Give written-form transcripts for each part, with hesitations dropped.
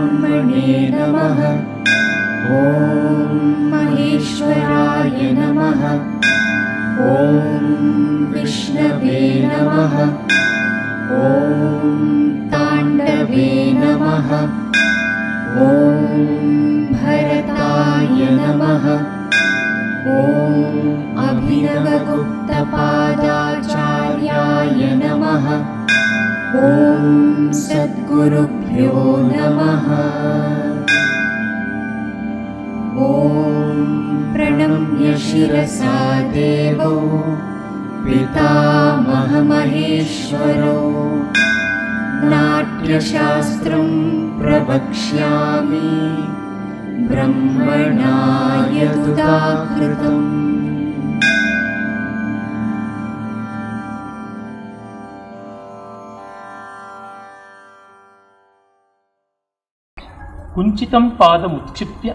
ब्रह्मणे नमः। ॐ महेश्वराय नमः। ॐ विष्णवे नमः। ॐ ताण्डवे नमः। ॐ भरताय नमः। ॐ अभिनवगुप्तपादाचार्याय नमः। ॐ सद्गुरुभ्यो नमः। ॐ प्रणम्य शिरसा देवो पितामहमहेश्वरो नाट्यशास्त्रं प्रवक्ष्यामि ब्रह्मणा यदुदाहृतम्। कुञ्चितं पादमुत्क्षिप्य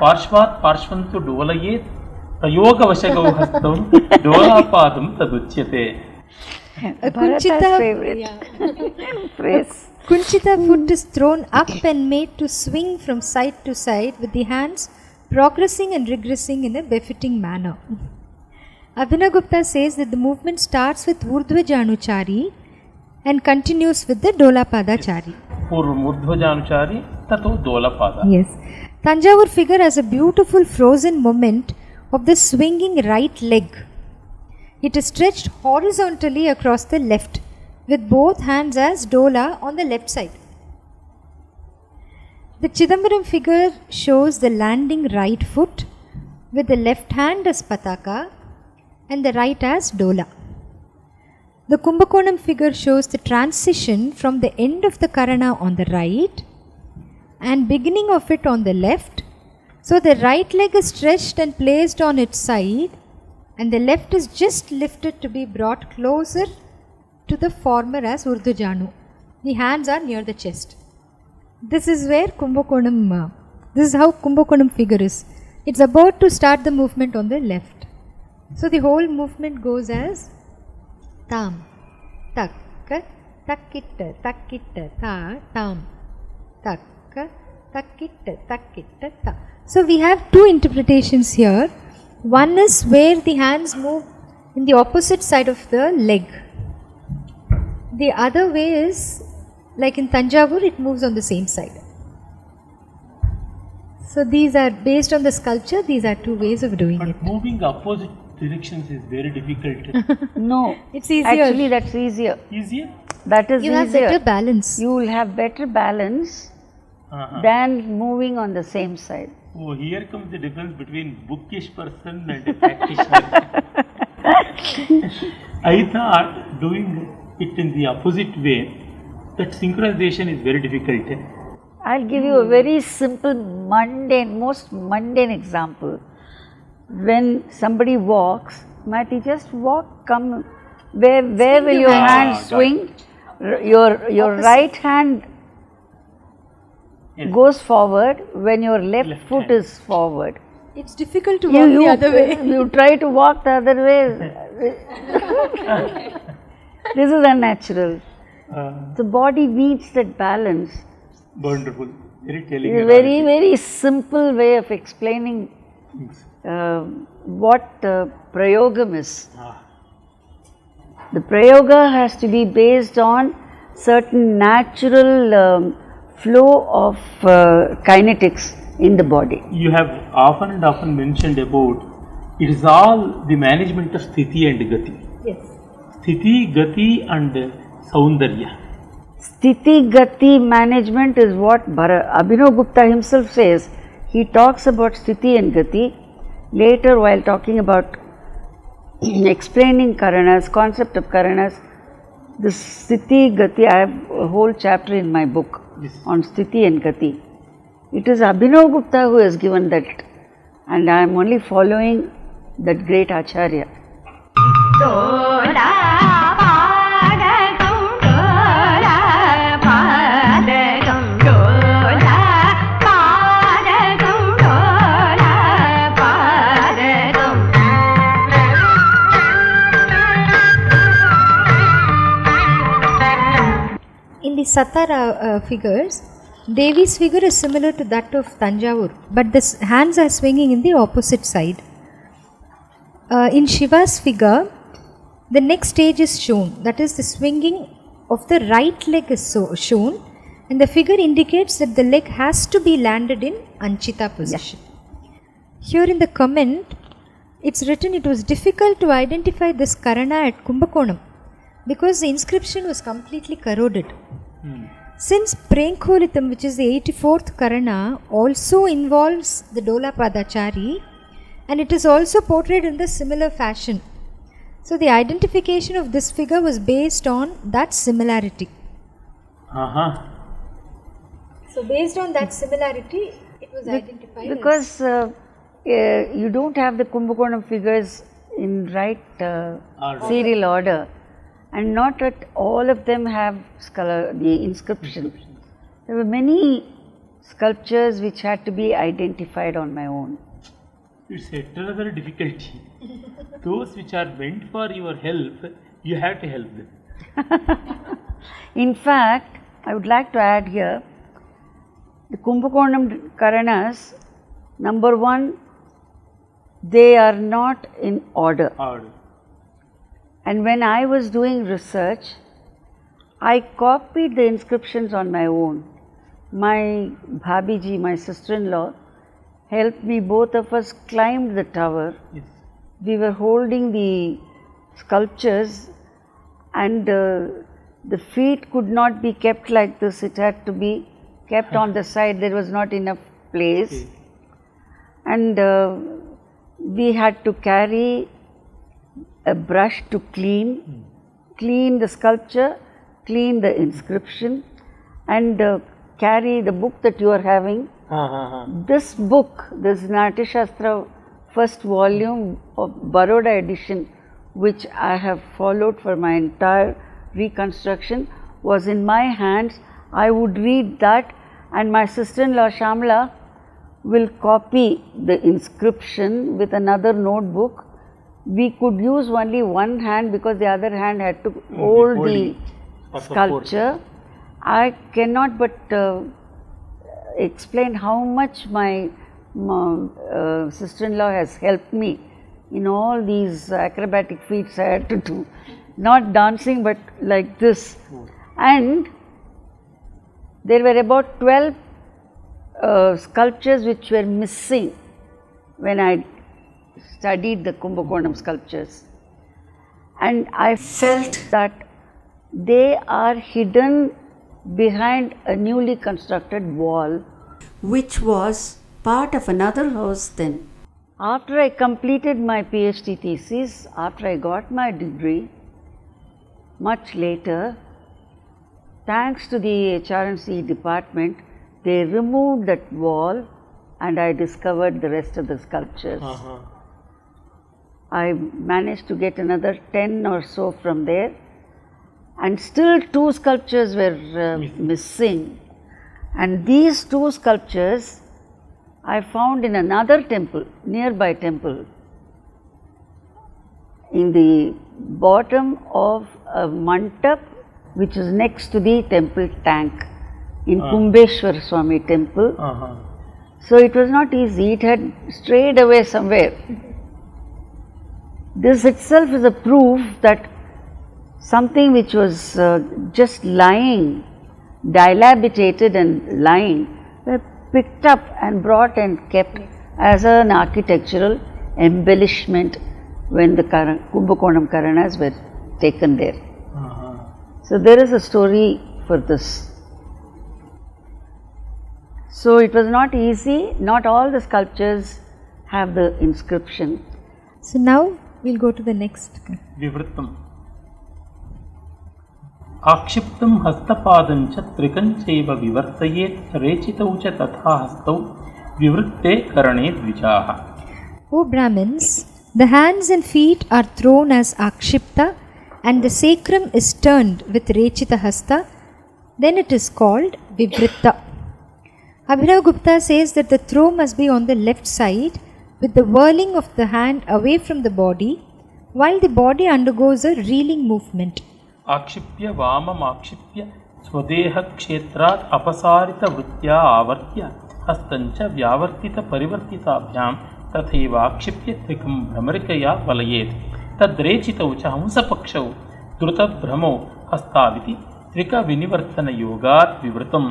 पार्श्वात् पार्श्वन्तु डोलयेत् प्रयोगवशगौ हस्तौ डोलापादं तदुच्यते। Kunchita foot is thrown up and made to swing from side to side with the hands progressing and regressing in a befitting manner. Abhinavagupta says that the movement starts with Urdhvajanuchari and continues with the Dolapadachari. Purvam Urdhvajanuchari tato Dolapada. Yes. Tanjavur figure has a beautiful frozen moment of the swinging right leg. It is stretched horizontally across the left, with both hands as dola on the left side. The Chidambaram figure shows the landing right foot with the left hand as pataka and the right as dola. The Kumbakonam figure shows the transition from the end of the Karana on the right and beginning of it on the left. So the right leg is stretched and placed on its side and the left is just lifted to be brought closer to the former as Urdhvajanu. The hands are near the chest. This is where Kumbakonam, this is how Kumbakonam figure is. It's about to start the movement on the left. So the whole movement goes as tam, tak, takitta, takitta, ta, tam, tak, takitta, takitta, ta. So we have two interpretations here. One is where the hands move in the opposite side of the leg. The other way is, like in Tanjavur, it moves on the same side. So these are based on the sculpture, these are two ways of doing it. But moving opposite directions is very difficult. No, it's easier. Actually, that's easier. Easier? That is you easier. have better balance. You will have better balance than moving on the same side. Oh, here comes the difference between bookish person and a practitioner. I thought doing it in the opposite way, that synchronization is very difficult. I'll give you a very simple, mundane, most mundane example. When somebody walks, Mahati, just walk, come. Where will your hand swing? Your right hand goes forward when your left foot is forward. It's difficult to walk the other way. You try to walk the other way. This is unnatural. The body needs that balance. Wonderful. Very telling. It's a very, very simple way of explaining what prayogam is. The prayoga has to be based on certain natural flow of kinetics in the body. You have often and often mentioned about it is all the management of sthiti and gati. Yes. Sthiti, gati and saundarya. Sthiti gati management is what Abhinavagupta himself says. He talks about sthiti and gati. Later, while talking about explaining Karanas, concept of Karanas, the sthiti gati, I have a whole chapter in my book on sthiti and gati. It is Abhinavagupta who has given that, and I am only following that great Acharya. In the Satara figures, Devi's figure is similar to that of Tanjavur, but the hands are swinging in the opposite side. In Shiva's figure, the next stage is shown, that is, the swinging of the right leg is shown, and the figure indicates that the leg has to be landed in Anchita position. Here in the comment, it's written it was difficult to identify this Karana at Kumbakonam because the inscription was completely corroded. Since Prenkholitam, which is the 84th Karana, also involves the Dola Padachari, and it is also portrayed in the similar fashion. So the identification of this figure was based on that similarity. So based on that similarity, it was identified because you don't have the Kumbakonam figures in right serial order, and not at all of them have the inscription. There were many sculptures which had to be identified on my own. It's a terrible difficulty. Those which are meant for your help, you have to help them. In fact, I would like to add here, the Kumbakonam Karanas, number one, they are not in order. And when I was doing research, I copied the inscriptions on my own. My Bhabiji, my sister-in-law, helped me. Both of us climbed the tower. Yes. We were holding the sculptures, and the feet could not be kept like this. It had to be kept on the side. There was not enough place. And we had to carry a brush to clean the sculpture, clean the inscription, and carry the book that you are having. This book, this Nrtta Shastra first volume of Baroda edition, which I have followed for my entire reconstruction, was in my hands. I would read that, and my sister-in-law Shamla will copy the inscription with another notebook. We could use only one hand because the other hand had to hold the sculpture. I cannot but explain how much my sister-in-law has helped me in all these acrobatic feats I had to do. Not dancing, but like this. And there were about 12 sculptures which were missing when I studied the Kumbakonam sculptures, and I felt that they are hidden behind a newly constructed wall, which was part of another house then. After I completed my PhD thesis, after I got my degree, much later, thanks to the HRNC department, they removed that wall and I discovered the rest of the sculptures. I managed to get another 10 or so from there, and still 2 sculptures were missing. And these 2 sculptures I found in another temple, nearby temple, in the bottom of a mantap which is next to the temple tank in Kumbeshwar Swami temple. So it was not easy, it had strayed away somewhere. This itself is a proof that something which was just lying, dilapidated and lying, were picked up and brought and kept as an architectural embellishment when the Kumbakonam Karanas were taken there. So there is a story for this. So it was not easy, not all the sculptures have the inscription. So now we'll go to the next. Vivrittam. Akshiptam hastapadam cha trikancheva vivartayet rechitau cha tatha hastau vivritte karane dvijaha. O Brahmins, the hands and feet are thrown as akshipta and the sacrum is turned with rechita hasta, then it is called vivritta. Abhinav Gupta says that the throw must be on the left side with the whirling of the hand away from the body while the body undergoes a reeling movement. Akshipya vamam akshipya स्वदेह क्षेत्रात् अपसारित वृत्त्या आवर्त्य हस्तञ्च व्यावर्तित परिवर्तिताभ्यां तथैवाक्षिप्य त्रिकं भ्रमरिकया वलयेत् तद्रेचितौ च हंसपक्षौ द्रुतभ्रमौ हस्ताविति त्रिकविनिवर्तनयोगात् विवृतम्.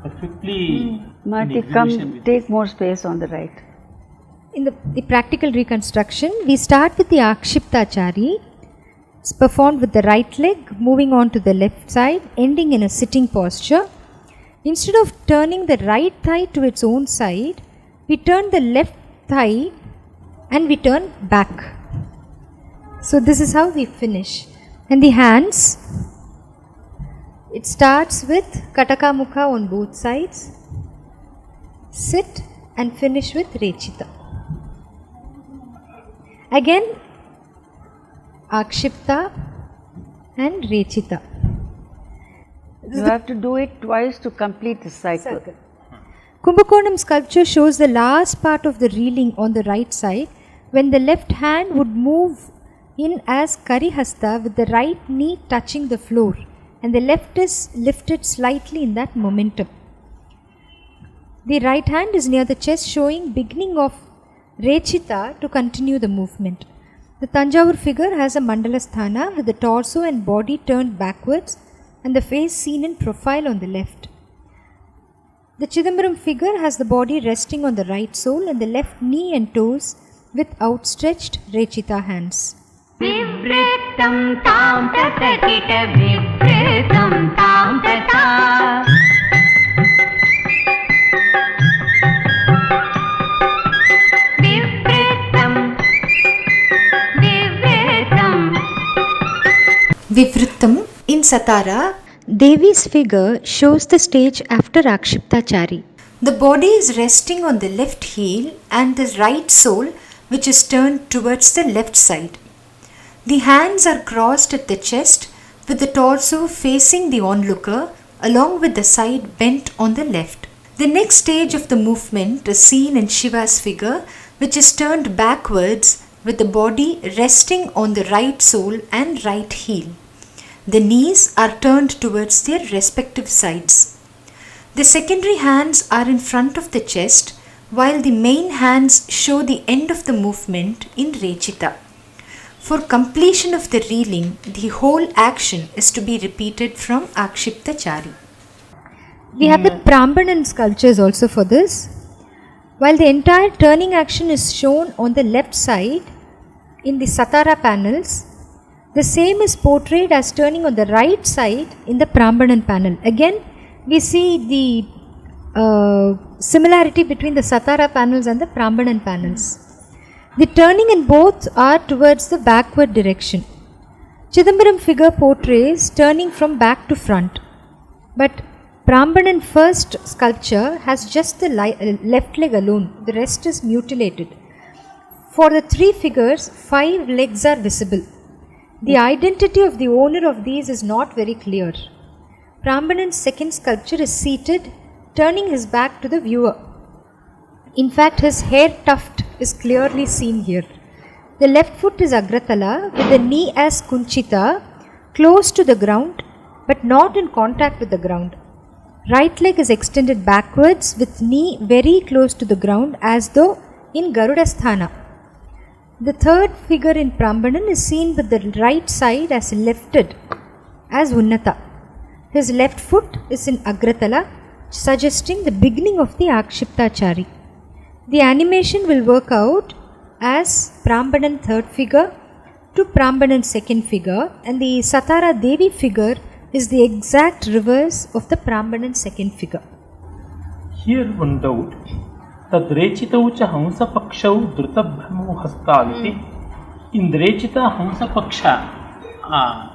Perfectly. Mahati, come take more space on the right. In the practical reconstruction, we start with the Akshiptachari. It's performed with the right leg, moving on to the left side, ending in a sitting posture. Instead of turning the right thigh to its own side, we turn the left thigh and we turn back. So this is how we finish. And the hands, it starts with Kataka Mukha on both sides, sit and finish with Rechita. Again, Akshipta and Rechita. You have to do it twice to complete the cycle. Kumbakonam sculpture shows the last part of the reeling on the right side when the left hand would move in as Karihasta with the right knee touching the floor and the left is lifted slightly in that momentum. The right hand is near the chest showing beginning of Rechita to continue the movement. The Tanjavur figure has a Mandalasthana with the torso and body turned backwards and the face seen in profile on the left. The Chidambaram figure has the body resting on the right sole and the left knee and toes with outstretched Rechita hands. Vivritam tam tatakita vivritam tam tata. Vivrittam in Satara, Devi's figure shows the stage after Akshiptachari. The body is resting on the left heel and the right sole which is turned towards the left side. The hands are crossed at the chest with the torso facing the onlooker along with the side bent on the left. The next stage of the movement is seen in Shiva's figure which is turned backwards with the body resting on the right sole and right heel. The knees are turned towards their respective sides. The secondary hands are in front of the chest while the main hands show the end of the movement in Rechita. For completion of the reeling, the whole action is to be repeated from Akshiptachari. We have the Prambanan sculptures also for this. While the entire turning action is shown on the left side in the Satara panels, the same is portrayed as turning on the right side in the Prambanan panel. Again, we see the similarity between the Satara panels and the Prambanan panels. The turning in both are towards the backward direction. Chidambaram figure portrays turning from back to front. But Prambanan first sculpture has just the left leg alone. The rest is mutilated. For the three figures, 5 legs are visible. The identity of the owner of these is not very clear. Prambanan's second sculpture is seated, turning his back to the viewer. In fact, his hair tuft is clearly seen here. The left foot is Agratala with the knee as Kunchita, close to the ground but not in contact with the ground. Right leg is extended backwards with knee very close to the ground as though in Garudasthana. The third figure in Prambanan is seen with the right side as lifted as Nrtta. His left foot is in Agratala, suggesting the beginning of the Akshiptachari. The animation will work out as Prambanan third figure to Prambanan second figure, and the Satara Devi figure is the exact reverse of the Prambanan second figure. Here one doubt. Tadrechitau cha hamsa pakshau dhrutabhramo hastaliti. In Drechita hamsa paksha,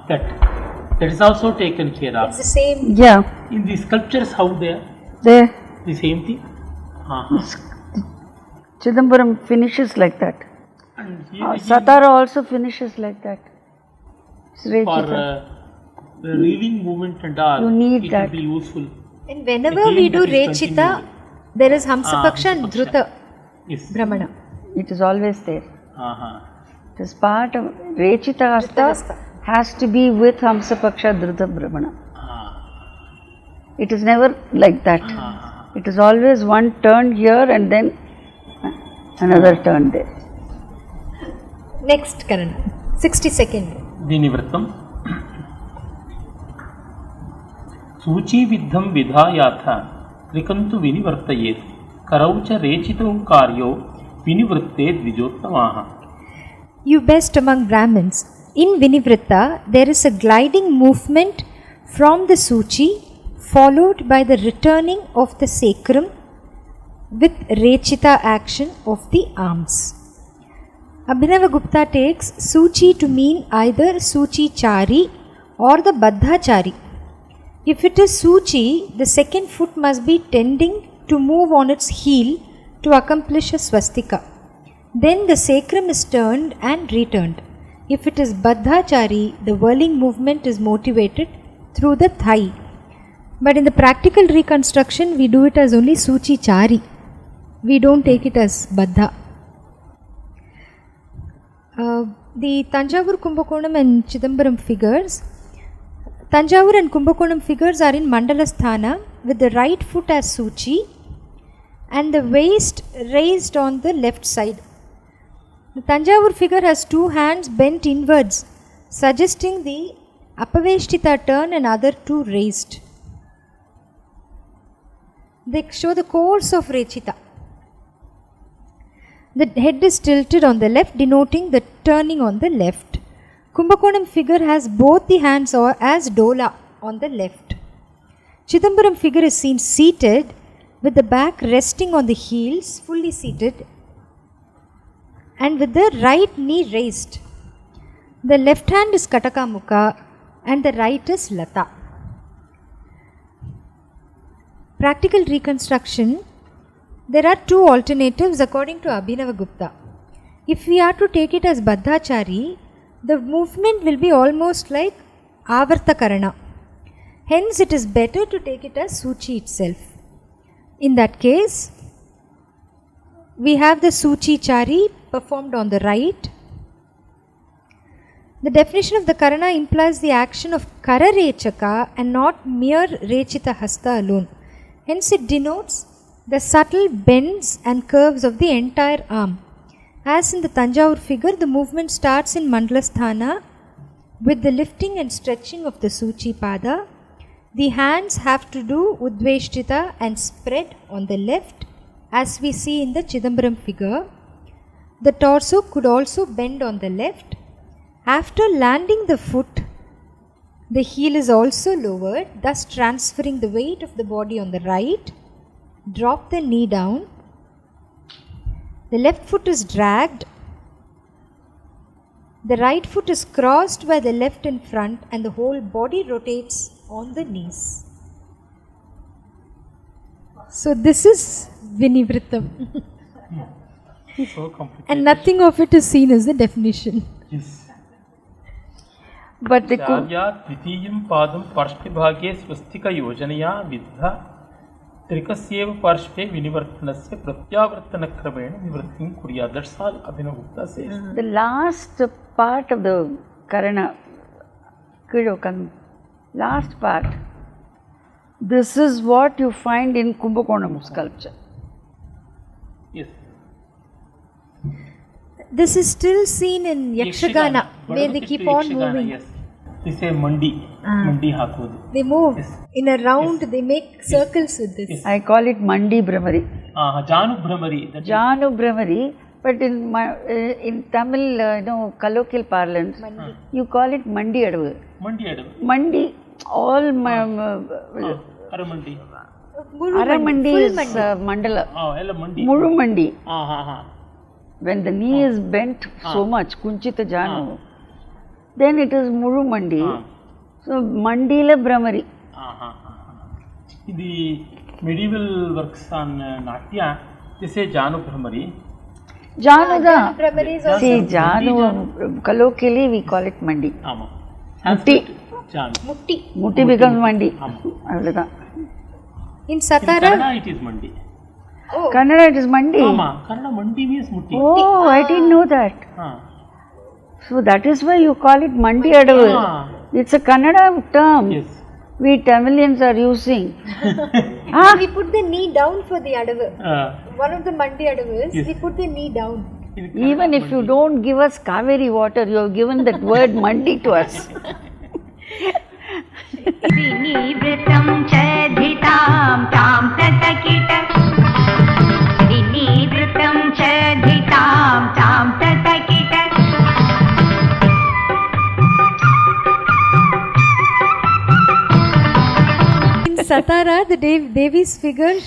that is also taken care of. It's the same. Yeah, In the sculptures, how they are? there The same thing? Chidambaram finishes like that. And here Satara also finishes like that. It's for Rechita. the reeling movement and all, You need it that. will be useful. And whenever Again, we do that is Rechita, continued. there is Hamsapaksha and Hamsapaksha. Dhruta Yes. Brahmana. It is always there. Uh-huh. It is part of Rechita Hasta Hasta. has to be with Hamsapaksha Dhruta Brahmana. It is never like that. It is always one turn here and then another turn there. Next, Karana. 60-second. विनिवृत्तम सूचीविद्धं विधायाथ त्रिकन्तु विनिवर्तयेत् करौ च रेचितौ कार्यो विनिवृत्ते द्विजोत्तमाः. You best among Brahmins. In Vinivritta, there is a gliding movement from the Suchi followed by the returning of the sacrum with Rechita action of the arms. Abhinavagupta takes Suchi to mean either Suchi Chari or the Baddhachari. If it is Suchi, the second foot must be tending to move on its heel to accomplish a swastika. Then the sacrum is turned and returned. If it is Baddhachari, the whirling movement is motivated through the thigh. But in the practical reconstruction, we do it as only Suchi Chari. We don't take it as Baddha. The Tanjavur, Kumbakonam and Chidambaram figures. Tanjavur and Kumbakonam figures are in Mandalasthana with the right foot as Suchi and the waist raised on the left side. The Tanjavur figure has two hands bent inwards, suggesting the Apaveshtita turn and other two raised. They show the course of Rechita. The head is tilted on the left, denoting the turning on the left. Kumbakonam figure has both the hands or as dola on the left. Chidambaram figure is seen seated with the back resting on the heels, fully seated, and with the right knee raised. The left hand is Kataka Mukha and the right is Lata. Practical reconstruction. There are two alternatives according to Abhinavagupta. If we are to take it as Baddhachari, the movement will be almost like Avarta Karana. Hence, it is better to take it as Suchi itself. In that case, we have the Suchi Chari performed on the right. The definition of the Karana implies the action of Kara Rechaka and not mere Rechita Hasta alone. Hence, it denotes the subtle bends and curves of the entire arm. As in the Tanjavur figure, the movement starts in Mandalasthana with the lifting and stretching of the Suchi Pada. The hands have to do Udveshtita and spread on the left, as we see in the Chidambaram figure. The torso could also bend on the left. After landing the foot, the heel is also lowered, thus transferring the weight of the body on the right. Drop the knee down. The left foot is dragged. The right foot is crossed by the left in front and the whole body rotates on the knees. So this is Vinivrittam. So complicated. And nothing of it is seen as the definition. Yes. But the Shavya Dvitiyam Padam Parshvibhage Swastika Yojanaya Vidha Trikasyeva Parshve Vinivartanasya Pratyavartanakrabena Nivrittim Kurya. That's all Abhinavagupta says. The last part of the Karana, last part, this is what you find in Kumbakonam sculpture. Yes. This is still seen in Yakshagana, where they keep on moving. Yes. They say Mandi. Mandi Hakodu. They move Yes. in a round, they make circles with this. Yes. I call it Mandi Brahmari. Janu Brahmari. That is- Janu Brahmari, but in Tamil, colloquial parlance, you call it Mandi Adavu. Mandi Adavu. Mandi, all Aramandi. Aramandi is Mandala. Ella Mandi. Mulu Mandi. Ha. When the knee is bent so much, Kunchita Janu, then it is Mulu Mandi. So Mandila Brahmari. In the medieval works on Nrtta, they say Janu Brahmari. Janu da. Brahmari is also See, Janu, colloquially we call it Mandi. Mutti. Janu. Mutti. Mutti becomes Mandi. In In Satara, Kannada it is Mandi. Kannada it is Mandi. Kannada Mandi means Mutti. Oh, I didn't know that. So that is why you call it Mandi Adavu. It's a Kannada term. Yes. we Tamilians are using. We put the knee down for the adavu. One of the mandi adavus, Yes. we put the knee down. Even if you don't give us Kaveri water, you have given that word mandi to us. विनिवृतं च धितां तां ततकिट विनिवृतं च धितां तां ततकिट In Satara, the Devi's figure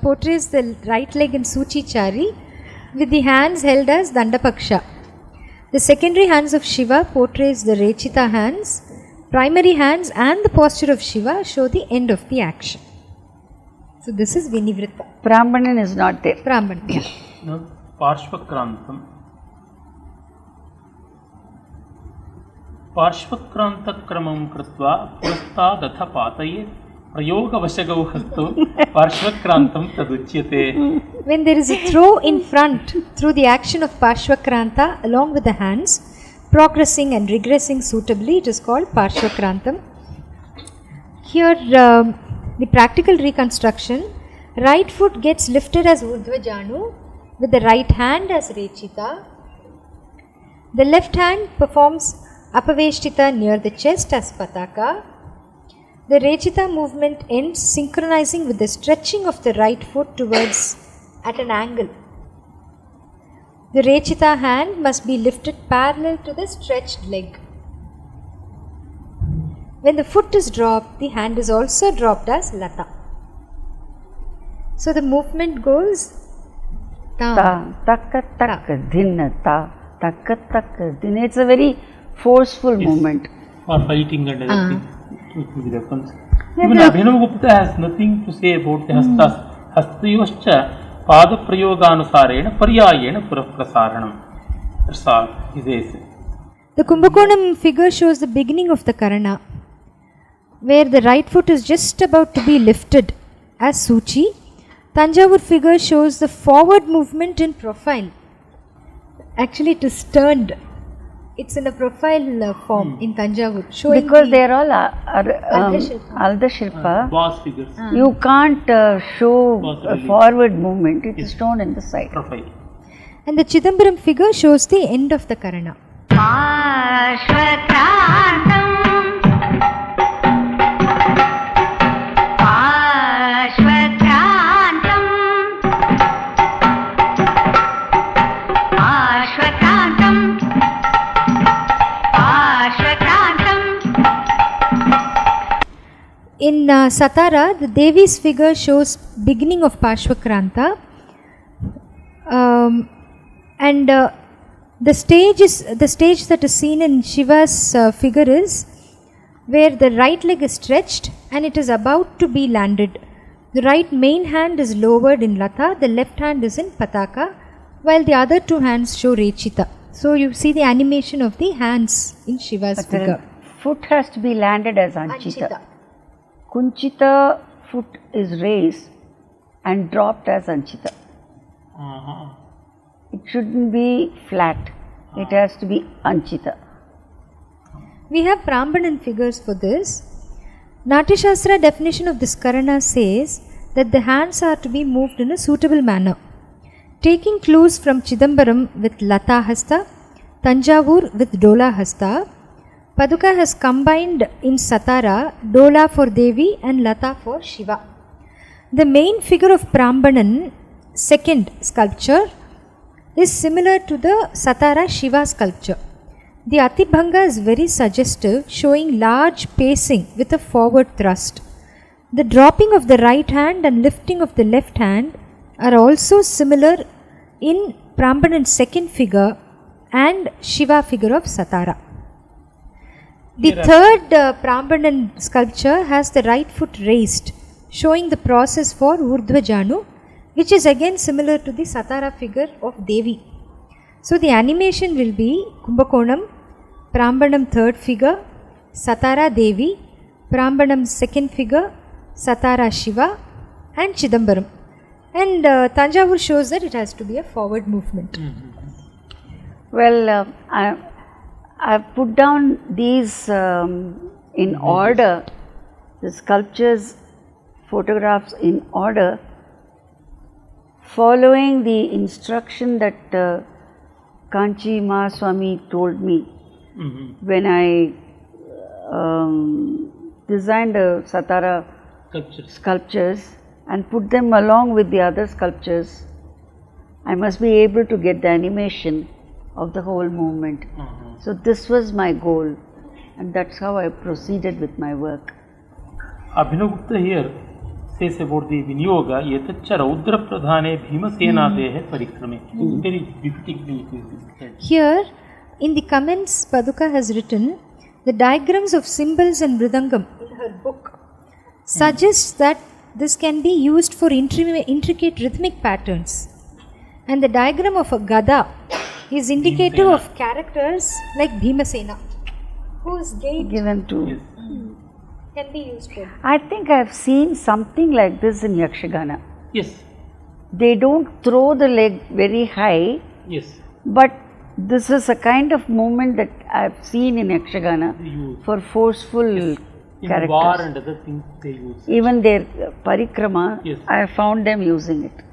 portrays the right leg in Suchichari with the hands held as Dandapaksha. The secondary hands of Shiva portrays the Rechita hands. Primary hands and the posture of Shiva show the end of the action. So this is Vinivritta. Brahmanan is not there. Brahman. Yeah. No, Parshvakrantam. पार्श्वक्रान्तक्रमं कृत्वा पुरस्तादथ पातयेत् प्रयोगवशगौ हस्तौ पार्श्वक्रान्तं तदुच्यते. When there is a throw in front through the action of Parshvakranta along with the hands, progressing and regressing suitably, it is called Parshvakrantam. Here the practical reconstruction, right foot gets lifted as Urdhvajanu with the right hand as Rechita. The left hand performs Apaveshtita near the chest as Pataka. The Rechita movement ends synchronizing with the stretching of the right foot towards at an angle. The Rechita hand must be lifted parallel to the stretched leg. When the foot is dropped, the hand is also dropped as Lata. So the movement goes ta, Ta, taka, taka, dhinna, ta, taka, taka, dhinna. It's a very forceful movement. For fighting and everything. With weapons. Even Abhinavagupta has nothing to say about the Hastas. Hastayoscha Padaprayoganusarena Paryayena Puraprasaranam. That's all he says. The Kumbakonam figure shows the beginning of the Karana, where the right foot is just about to be lifted as Suchi. Tanjavur figure shows the forward movement in profile. Actually, it is turned. It's in a profile form in Tanjavur. Showing Because they are all Alda Shilpa. Boss figures. You can't show a Possibly. forward movement. It is shown in the side. Profile. And the Chidambaram figure shows the end of the Karana. पार्श्वक्रान्तं पार्श्वक्रान्तं पार्श्वक्रान्तं पार्श्वक्रान्तं. In Satara, the Devi's figure shows beginning of Parshvakranta, and the stage that is seen in Shiva's figure is where the right leg is stretched and it is about to be landed. The right main hand is lowered in Lata, the left hand is in Pataka, while the other two hands show Rechita. So you see the animation of the hands in Shiva's figure. Foot has to be landed as Anchita. Kunchita foot is raised and dropped as Anchita. It shouldn't be flat. It has to be Anchita. We have Prambanan figures for this. Natyashastra definition of this Karana says that the hands are to be moved in a suitable manner. Taking clues from Chidambaram with Lata Hasta, Tanjavur with Dola Hasta, Paduka has combined in Satara Dola for Devi and Lata for Shiva. The main figure of Prambanan, second sculpture, is similar to the Satara Shiva sculpture. The Atibhanga is very suggestive, showing large pacing with a forward thrust. The dropping of the right hand and lifting of the left hand are also similar in Prambanan's second figure and Shiva figure of Satara. The third Prambanan sculpture has the right foot raised, showing the process for Urdhvajanu, which is again similar to the Satara figure of Devi. So the animation will be Kumbakonam, Prambanam third figure, Satara Devi, Prambanam second figure, Satara Shiva and Chidambaram. And Tanjavur shows that it has to be a forward movement. Well, I've put down these in order the sculptures, photographs in order, following the instruction that Kanchi Mahaswami told me when I designed the Satara sculptures and put them along with the other sculptures. I must be able to get the animation of the whole movement. So this was my goal, and that's how I proceeded with my work. Abhinavgupta here says about the Vinyoga, Yetaccha Raudra Pradhane Bhimasenadehe Parikrame. Very beautifully it is described. Here, in the comments, Paduka has written, the diagrams of cymbals and mridangam in her book suggests that this can be used for intricate rhythmic patterns. And the diagram of a Gada is indicative of characters like Bhimasena, whose gait Given to. can be used for. I think I've seen something like this in Yakshagana. Yes, They don't throw the leg very high, yes. but this is a kind of movement that I've seen in Yakshagana They use. for forceful In characters. war and other things they use. Even their parikrama, Yes. I have found them using it.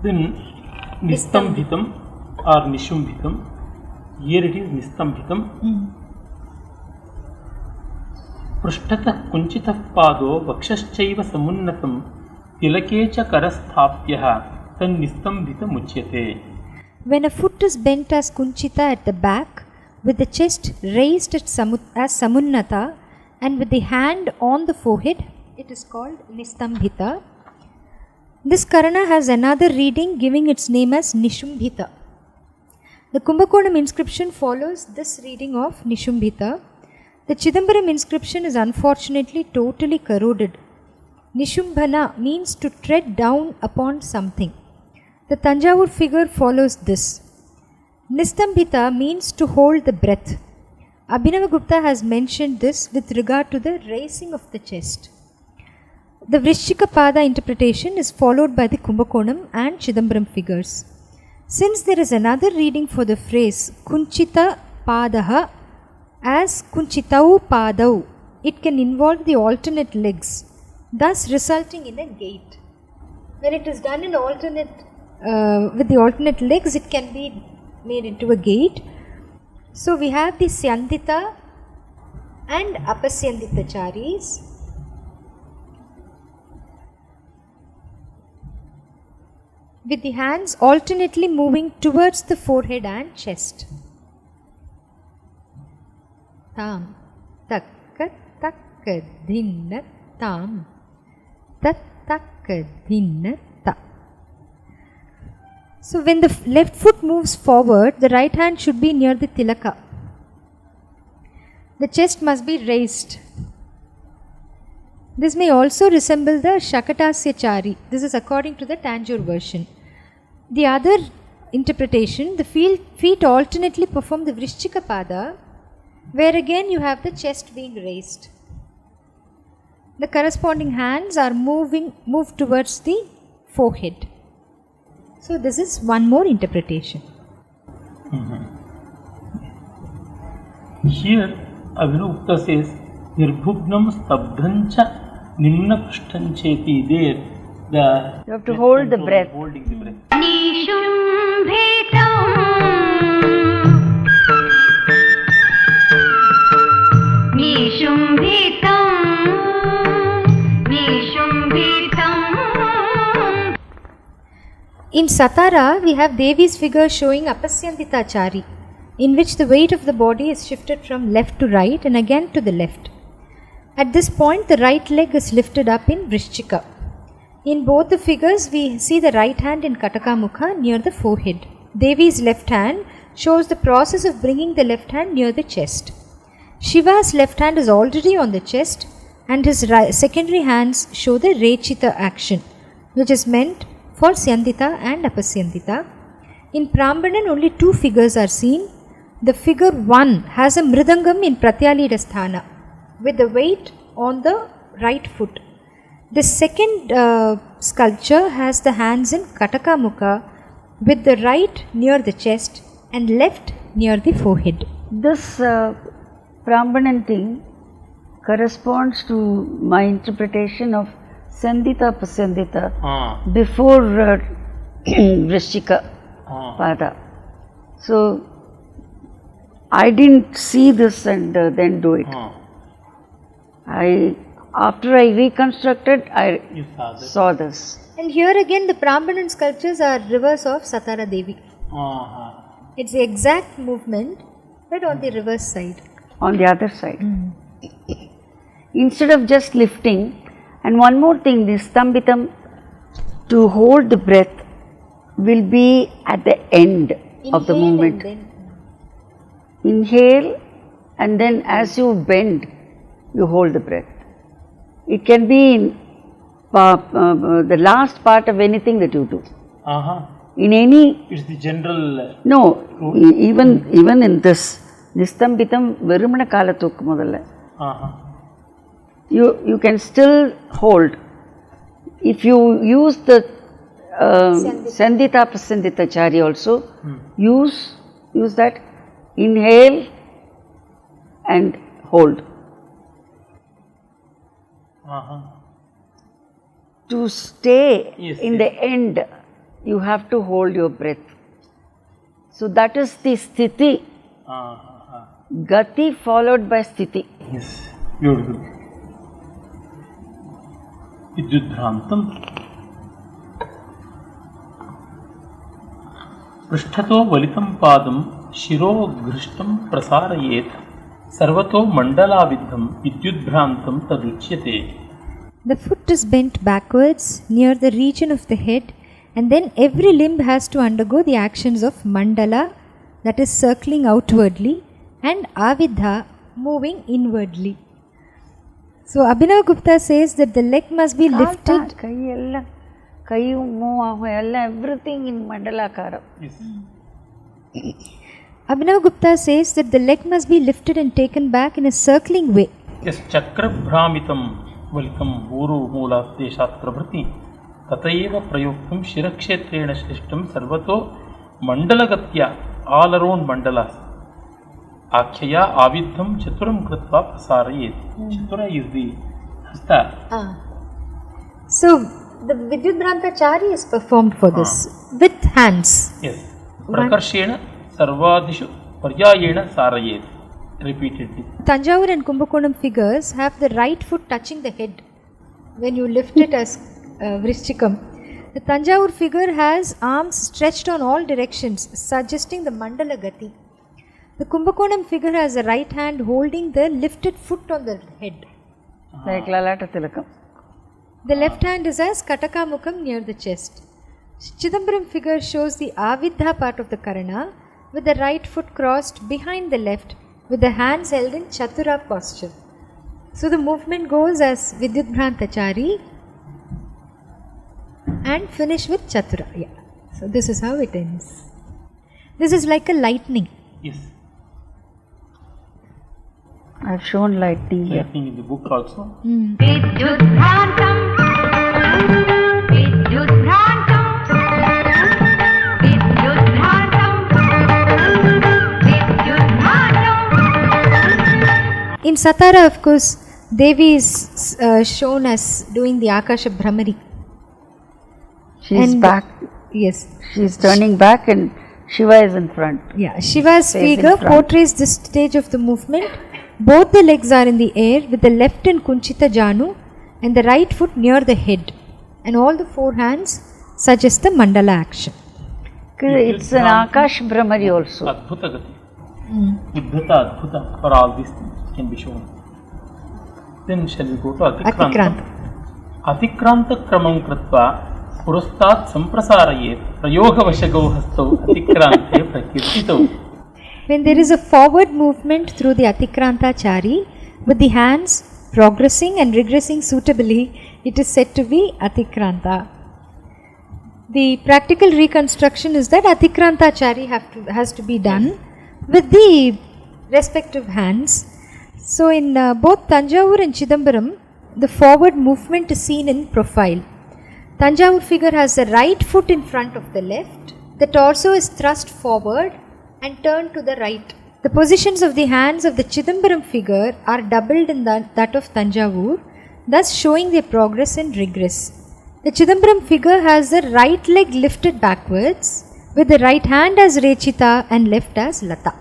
Then Nistambhitam or Nishumbhitam. Here it is Nistambhitam. Prushtata kunchitah pado vakshashchaiva samunnatam tilakecha karasthapyah tan nistambhitam uchyate. When a foot is bent as Kunchita at the back, with the chest raised as Samunnata, and with the hand on the forehead, it is called Nistambhita. This Karana has another reading giving its name as Nishumbhita. The Kumbakonam inscription follows this reading of Nishumbhita. The Chidambaram inscription is unfortunately totally corroded. Nishumbhana means to tread down upon something. The Tanjavur figure follows this. Nistambhita means to hold the breath. Abhinavagupta has mentioned this with regard to the raising of the chest. The Vrishchika Pada interpretation is followed by the Kumbakonam and Chidambaram figures. Since there is another reading for the phrase Kunchita Padaha as Kunchitau Padau, it can involve the alternate legs, thus resulting in a gait. When it is done in alternate with the alternate legs, it can be made into a gait. So we have the Syandita and Apasyandita charis. With the hands alternately moving towards the forehead and chest. Tam, takka, takka, dhinna, tam, tat, takka, dhinna, ta. So when the left foot moves forward, the right hand should be near the tilaka. The chest must be raised. This may also resemble the Shakatasya Chari. This is according to the Tanjore version. The other interpretation, the feet alternately perform the Vrishchika Pada, where again you have the chest being raised. The corresponding hands are moved towards the forehead. So this is one more interpretation. Here Abhinavgupta says Nirbhugnam stabdhancha nimna prishtancheti. There the You have to hold the breath. Holding the breath. निशुम्भितं निशुम्भितं निशुम्भितं. In Satara, we have Devi's figure showing Apasyandita Chari, in which the weight of the body is shifted from left to right and again to the left. At this point, the right leg is lifted up in Vrishchika. In both the figures, we see the right hand in Kataka Mukha near the forehead. Devi's left hand shows the process of bringing the left hand near the chest. Shiva's left hand is already on the chest, and his secondary hands show the Rechita action, which is meant for Syandita and Apasyandita. In Prambanan, only two figures are seen. The figure 1 has a Mridangam in Pratyalida Sthana with the weight on the right foot. The second sculpture has the hands in Kataka Mukha with the right near the chest and left near the forehead. This Prambanan thing, corresponds to my interpretation of Sandhita Pasandhita before Vrishchika Pada. So I didn't see this and then do it. After I reconstructed, I saw this. And here again the Brahmanan sculptures are reverse of Satara Devi. It's the exact movement but on the reverse side. On the other side. Instead of just lifting, and one more thing, this Stambitam, to hold the breath, will be at the end of the movement. Inhale and then as you bend, you hold the breath. It can be in the last part of anything that you do. In any... It's the general... No, even in this, Nistambitam Verumana Kalathuk Mudalla. You can still hold. If you use the Sandhita Prasandhita Chari also, use that, inhale and hold. To stay in the end, you have to hold your breath. So that is the sthiti. Gati followed by sthiti. Yes, beautiful. Vidyudbhrantam पृष्ठतो वलितं पादं शिरो घृष्टं प्रसारयेत् सर्वतो मण्डलाविद्धं विद्युद्भ्रान्तं तदुच्यते. The foot is bent backwards near the region of the head, and then every limb has to undergo the actions of mandala, that is circling outwardly, and avidha, moving inwardly. So Abhinav Gupta says that the leg must be lifted. Everything in mandalakara. Yes. Abhinav Gupta says that the leg must be lifted and taken back in a circling way. Yes, chakra bhramitam valitam buru moolat deshat prabhrati tatayeva prayuktam shirakshetrena shrishtam sarvato mandalagatya, all around mandalas. Akhyaya avidham chaturam kritva prasarayet. Chatura is the hasta. So the Vidyudbhranta Chari is performed for this with hands. Yes. Prakarshena sarvadishu paryayena sarayet. Repeatedly. Tanjavur and Kumbakonam figures have the right foot touching the head when you lift it as Vrishchikam. The Tanjavur figure has arms stretched on all directions, suggesting the Mandala Gati. The Kumbakonam figure has the right hand holding the lifted foot on the head. Like Lalata Tilakam. The left hand is as Kataka Mukham near the chest. Chidambaram figure shows the Avidha part of the Karana with the right foot crossed behind the left with the hands held in Chatura posture. So the movement goes as Vidyudbhranta Chari and finish with Chatura. Yeah. So this is how it ends. This is like a lightning. Yes. I have shown lightning here. Lightning in the book also. Vidyudbhrantam Vidyudbhrantam Vidyudbhrantam Vidyudbhrantam. In Satara, of course, Devi is shown as doing the Akasha Brahmari. She is back. Yes. She is turning back and Shiva is in front. Yeah. Shiva's Face in figure front. portrays this stage of the movement. Both the legs are in the air with the left in Kunchita Janu and the right foot near the head. And all the four hands suggest the mandala action. It's an Akash Brahmari also. Adbhuta gati. Uddhata adbhuta, for all these things can be shown. Then shall we go to Atikranta? Atikranta kramam kritva purastat samprasarayet prayogavashagau hastau atikrante prakirtitau. When there is a forward movement through the Atikranta Chari with the hands progressing and regressing suitably, it is said to be Atikranta. The practical reconstruction is that Atikranta Chari has to be done with the respective hands. So in both Tanjavur and Chidambaram, the forward movement is seen in profile. Tanjavur figure has the right foot in front of the left. The torso is thrust forward and turned to the right. The positions of the hands of the Chidambaram figure are doubled in that of Tanjavur, thus showing their progress and regress. The Chidambaram figure has the right leg lifted backwards, with the right hand as Rechita and left as Lata.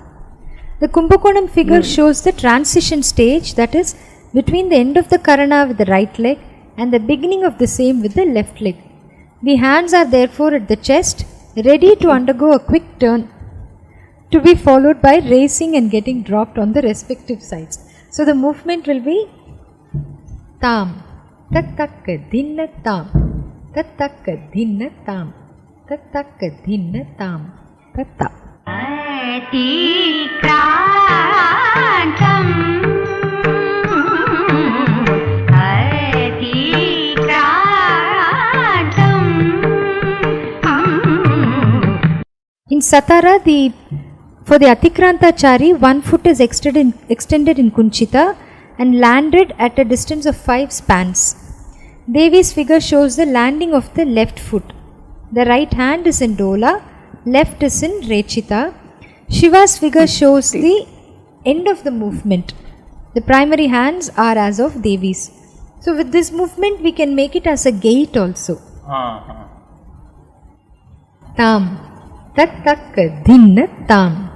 The Kumbakonam figure shows the transition stage, that is, between the end of the Karana with the right leg and the beginning of the same with the left leg. The hands are therefore at the chest, ready to undergo a quick turn, to be followed by raising and getting dropped on the respective sides. So the movement will be Tam, Tattakka Dhinna Tam, Tattakka Dhinna Tam, Tattakka Dhinna Tam, Tatta. Atikrantam, atikrantam. In Satara, for the Atikrantachari, one foot is extended in Kunchita and landed at a distance of 5 spans. Devi's figure shows the landing of the left foot. The right hand is in Dola, left is in Rechita. Shiva's figure shows the end of the movement. The primary hands are as of Devi's. So with this movement we can make it as a gait also. Tam, Tattakka Dhinna Tam,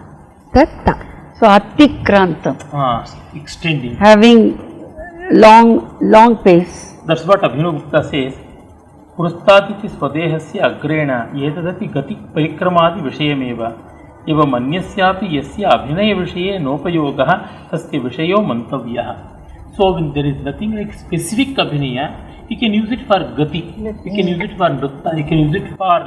Tatta. So Atikrantam, Extending. having long pace. That's what Abhinavagupta says. पुरस्तादिति स्वदेहस्य अग्रेण एतदपि गति परिक्रमादि विषयमेव एवं अन्यस्यापि यस्य अभिनय विषये नोपयोगः तस्य विषयो मंतव्यः. So when there is nothing like specific abhinaya, you can use it for gati, you can use it for nrtta, you can use it for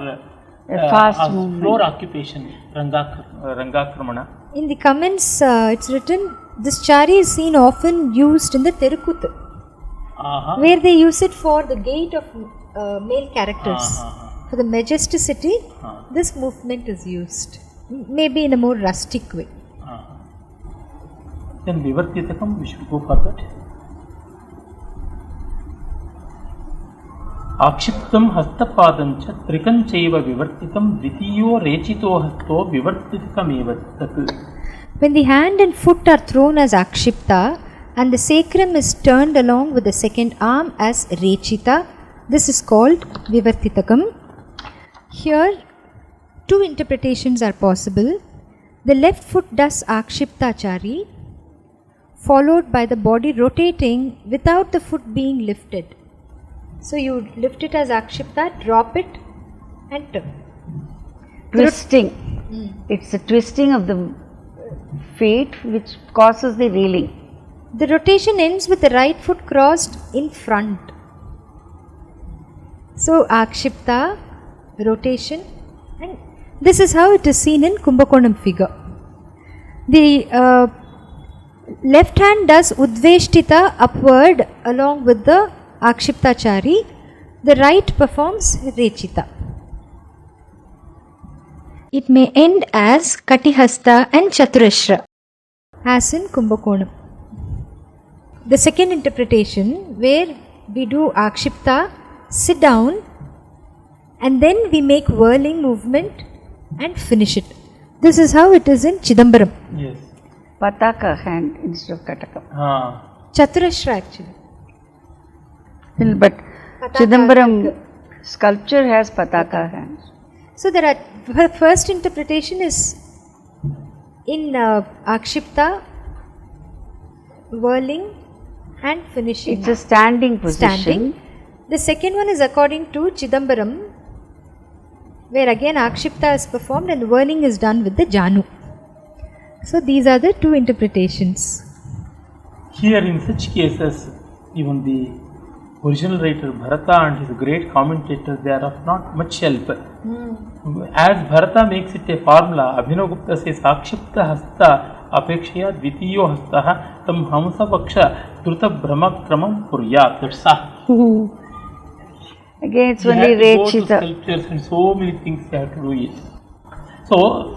fast movement, floor occupation, rangakramana. In the comments it's written, this chari is seen often used in the Terukuthu, where they use it for the gait of male characters. For the majesticity, this movement is used, maybe in a more rustic way. Then Vivartitakam, we should go for that. Akshiptam hastapadam cha trikam chaiva vivartitam dvitiyo rechito hasto vivartitakam eva tat. When the hand and foot are thrown as akshipta and the sacrum is turned along with the second arm as rechita, this is called vivartitakam. Here, two interpretations are possible. The left foot does akshipta chari, followed by the body rotating without the foot being lifted. So you lift it as akshipta, drop it and turn. Twisting. It's a twisting of the feet which causes the reeling. The rotation ends with the right foot crossed in front. So akshipta, rotation, and this is how it is seen in Kumbakonam figure. The left hand does udveshtita upward along with the akshipta chari. The right performs rechita. It may end as katihasta and chaturashra, as in Kumbakonam. The second interpretation, where we do akshipta, sit down, and then we make whirling movement and finish it. This is how it is in Chidambaram. Yes. Pataka hand instead of katakam. Chaturashra actually. But Chidambaram sculpture has pataka hands. So there are, first interpretation is in akshipta, whirling and finishing. It's a standing position. Standing. The second one is according to Chidambaram, where again akshipta is performed and whirling is done with the janu. So these are the two interpretations. Here in such cases, even the original writer Bharata and his great commentators, they are of not much help. As Bharata makes it a formula, Abhinavagupta says akshipta hasta apekshaya dvitiyo hastah tam hamsa paksha druta brahmakramam puryat. That's all. Again, it's only rechita. Sculptures and so many things they have to do it. So,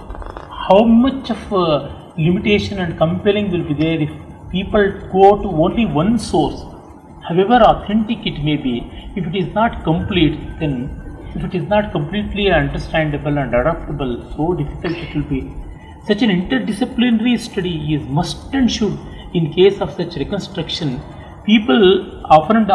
how much of limitation and compelling will be there if people go to only one source, however authentic it may be? If it is not complete, then if it is not completely understandable and adaptable, so difficult it will be. Such an interdisciplinary study is must and should in case of such reconstruction. People often,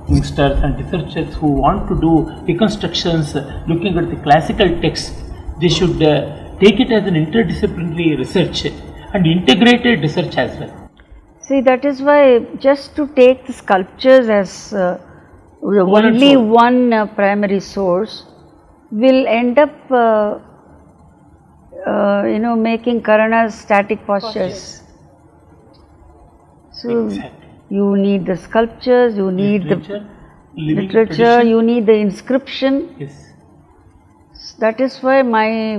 youngsters and researchers who want to do reconstructions looking at the classical text, they should take it as an interdisciplinary research and integrated research as well. See, that is why just to take the sculptures as only one primary source will end up making Karanas static postures. So Exactly. you need the sculptures, you need Literature, the living literature, tradition. you need the inscription. Yes. That is why my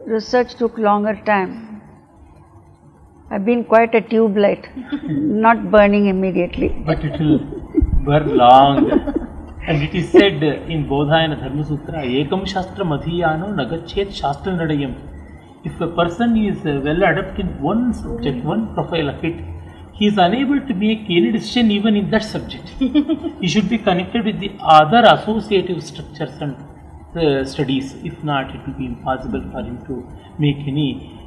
research took longer time. I've been quite a tube light, not burning immediately. But it will burn long. And it is said in Bodhayana Dharma Sutra, Ekam Shastra Madhiyano Nagachet Shastra Nadayam. If a person is well adept in one subject, one profile of it, he is unable to make any decision even in that subject. He should be connected with the other associative structures and studies. If not, it will be impossible for him to make any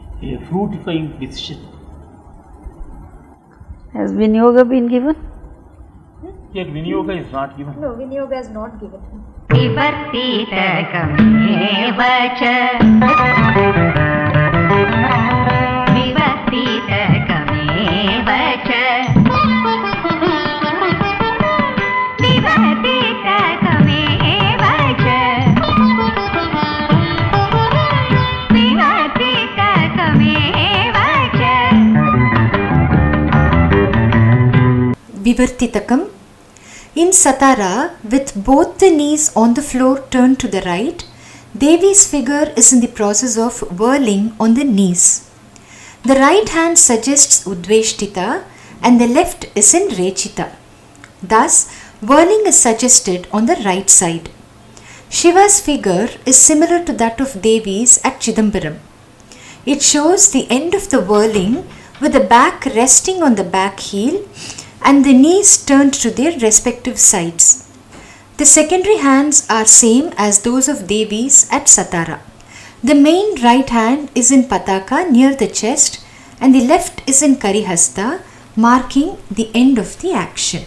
fruitifying decision. Has Vinyoga been given? Here, Vinyoga is not given. No, Vinyoga is not given. विवर्तितकमेव च विवर्तितकमेव च विवर्तितकमेव च विवर्तितकमेव च Vivartitakam. In Satara, with both the knees on the floor turned to the right, Devi's figure is in the process of whirling on the knees. The right hand suggests Udveshtita and the left is in Rechita. Thus, whirling is suggested on the right side. Shiva's figure is similar to that of Devi's at Chidambaram. It shows the end of the whirling with the back resting on the back heel and the knees turned to their respective sides. The secondary hands are same as those of Devis at Satara. The main right hand is in Pataka near the chest and the left is in Karihasta, marking the end of the action.